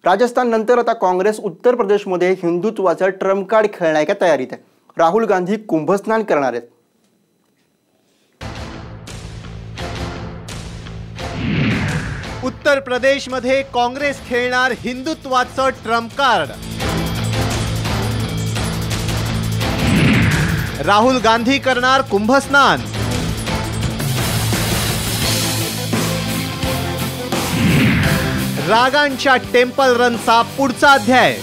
राजस्थान नंतर आता काँग्रेस उत्तर प्रदेशमध्ये हिंदुत्वाचं ट्रम्प कार्ड खेळण्याच्या तयारीत आहे। राहुल गांधी कुंभस्नान करणार आहेत। उत्तर प्रदेशमध्ये काँग्रेस खेळणार हिंदुत्वाचं ट्रम्प कार्ड। राहुल गांधी करणार कुंभस्नान। रागांच्या टेम्पल रनचा पुढचा अध्याय।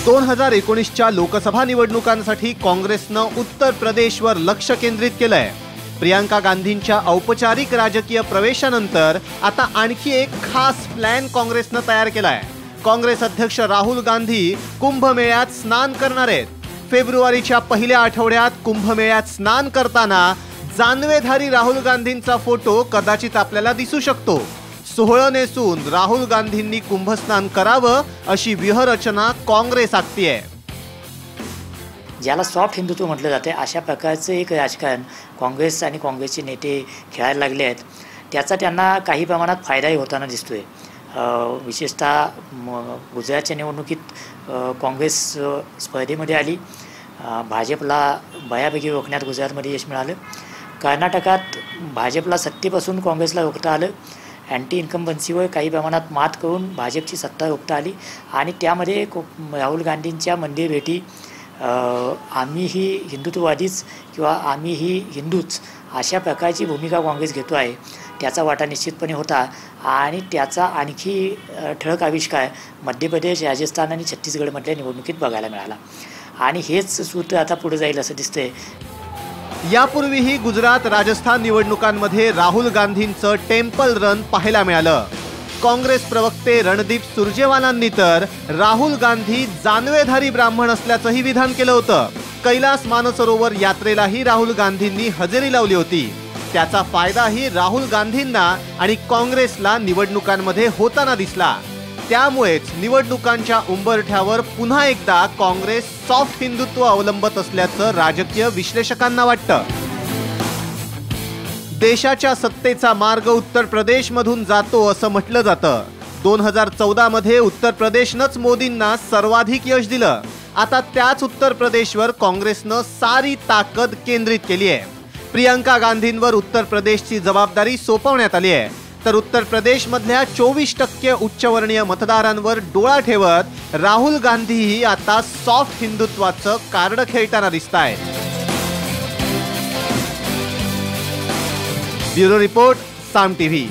दोन 2019च्या लोकसभा निवडणुकांसाठी काँग्रेसनं उत्तर प्रदेशवर लक्ष केंद्रित केलंय। प्रियंका गांधींच्या औपचारिक राजकीय प्रवेशानंतर आता आणखी एक खास प्लॅन काँग्रेसनं तयार केलाय। काँग्रेस अध्यक्ष राहुल गांधी कुंभमेळ्यात स्नान करणार आहेत। फेब्रुवारीच्या पहिल्या आठवड्यात कुंभमेळ्यात स्नान करताना जानवेधारी राहुल गांधींचा फोटो कदाचित आपल्याला दिसू शकतो। सोहळं नेसून राहुल गांधींनी कुंभस्नान करावं अशी व्यूहरचना काँग्रेस आखतीये। ज्याला सॉफ्ट हिंदुत्व म्हटलं जाते अशा प्रकारचं एक राजकारण काँग्रेस आणि काँग्रेसचे नेते खेळायला लागले आहेत। त्याचा त्यांना काही प्रमाणात फायदाही होताना दिसतोय। विशेषतः गुजरातच्या निवडणुकीत काँग्रेस स्पर्धेमध्ये आली। भाजपला बऱ्यापैकी रोखण्यात गुजरातमध्ये यश मिळालं। कर्नाटकात भाजपला सत्तेपासून काँग्रेसला रोखता आलं। अँटी इन्कम्बन्सीवर काही प्रमाणात मात करून भाजपची सत्ता रोखता आली आणि त्यामध्ये राहुल गांधींच्या मंदिर भेटी आम्हीही हिंदुत्ववादीच किंवा आम्हीही हिंदूच अशा प्रकारची भूमिका काँग्रेस घेतो आहे त्याचा वाटा निश्चितपणे होता। आणि त्याचा आणखी ठळक आविष्कार मध्य प्रदेश, राजस्थान आणि छत्तीसगडमधल्या निवडणुकीत बघायला मिळाला आणि हेच सूत्र आता पुढे जाईल असं दिसतंय। यापूर्वीही गुजरात, राजस्थान निवडणुकांमध्ये राहुल गांधींचं टेम्पल रन पाहायला मिळालं। काँग्रेस प्रवक्ते रणदीप सुरजेवालांनी तर राहुल गांधी जानवेधारी ब्राह्मण असल्याचंही विधान केलं होतं। कैलास मानसरोवर यात्रेलाही राहुल गांधींनी हजेरी लावली होती। त्याचा फायदाही राहुल गांधींना आणि काँग्रेसला निवडणुकांमध्ये होताना दिसला। त्यामुळेच निवडणुकांच्या उंबरठ्यावर पुन्हा एकदा काँग्रेस सॉफ्ट हिंदुत्व अवलंबत असल्याचं राजकीय विश्लेषकांना वाटतं। देशाच्या सत्तेचा मार्ग उत्तर प्रदेशमधून जातो असं म्हटलं जातं। 2014 मध्ये उत्तर प्रदेशनंच मोदींना सर्वाधिक यश दिलं। आता त्याच उत्तर प्रदेशवर काँग्रेसनं सारी ताकद केंद्रित केली आहे। प्रियंका गांधींवर उत्तर प्रदेशची जबाबदारी सोपवण्यात आली आहे, तर उत्तर प्रदेशमधल्या 24% उच्चवर्णीय मतदारांवर डोळा ठेवत राहुल गांधीही आता सॉफ्ट हिंदुत्वाचं कार्ड खेळताना दिसतायत। ब्युरो रिपोर्ट, साम टीव्ही।